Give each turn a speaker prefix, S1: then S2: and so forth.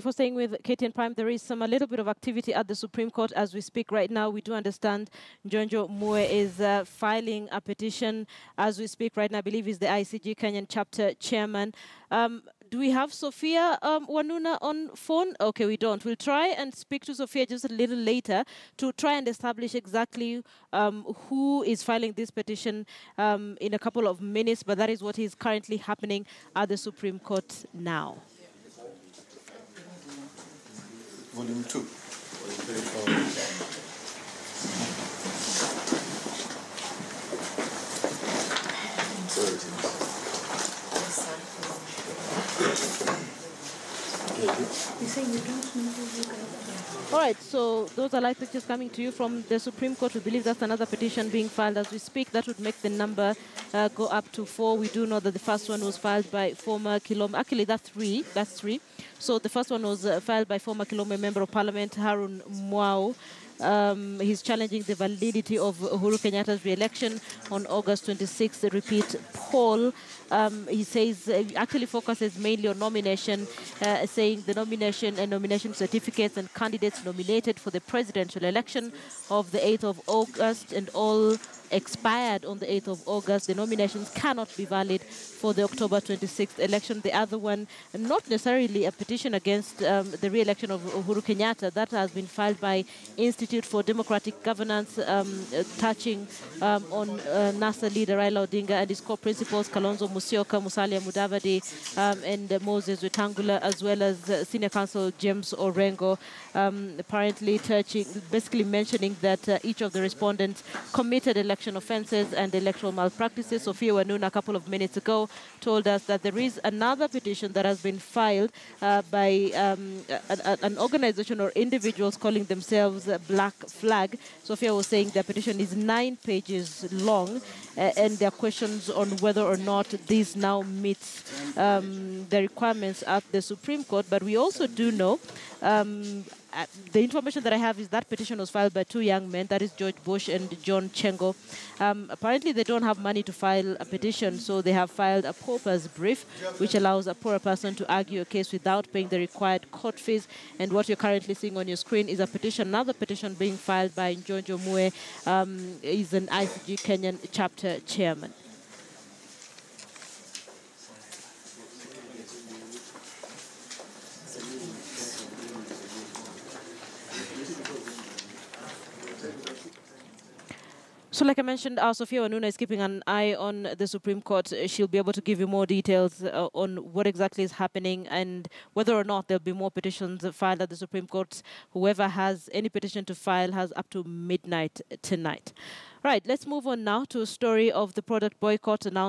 S1: for staying with KTN Prime. There is a little bit of activity at the Supreme Court as we speak right now. We do understand Njonjo Mue is filing a petition as we speak right now. I believe he's the ICG Kenyan chapter chairman. Do we have Sophia Wanuna on phone? Okay, we don't. We'll try and speak to Sophia just a little later to try and establish exactly who is filing this petition in a couple of minutes, but that is what is currently happening at the Supreme Court now.
S2: Volume 2.
S1: All right, so those are live pictures coming to you from the Supreme Court. We believe that's another petition being filed as we speak. That would make the number go up to 4. We do know that the first one was filed by former Kilome. Actually, that's three. So the first one was filed by former Kilome Member of Parliament, Harun Mwau. He's challenging the validity of Uhuru Kenyatta's re-election on August 26th, the repeat poll. He says actually focuses mainly on nomination, saying the nomination and nomination certificates and candidates nominated for the presidential election of the 8th of August and all expired on the 8th of August. The nominations cannot be valid for the October 26th election. The other one, not necessarily a petition against the re-election of Uhuru Kenyatta. That has been filed by Institute for Democratic Governance, touching on NASA leader Raila Odinga and his core principals, Kalonzo Musyoka, Musalia Mudavadi, and Moses Wetangula, as well as Senior Counsel James Orengo, apparently basically mentioning that each of the respondents committed election offences and electoral malpractices. Sophia Wanuna, a couple of minutes ago, told us that there is another petition that has been filed by an organization or individuals calling themselves Black Flag. Sophia was saying the petition is 9 pages long, and there are questions on whether or not this now meets the requirements at the Supreme Court. But we also do know the information that I have is that petition was filed by 2 young men, that is George Bush and John Chengo. Apparently, they don't have money to file a petition, so they have filed a pauper's brief, which allows a poorer person to argue a case without paying the required court fees. And what you're currently seeing on your screen is a petition, another petition being filed by Njonjo Mue. He's an ICG Kenyan chapter chairman. So like I mentioned, Sophia Wanuna is keeping an eye on the Supreme Court. She'll be able to give you more details on what exactly is happening and whether or not there'll be more petitions filed at the Supreme Court. Whoever has any petition to file has up to midnight tonight. Right, let's move on now to a story of the product boycott announced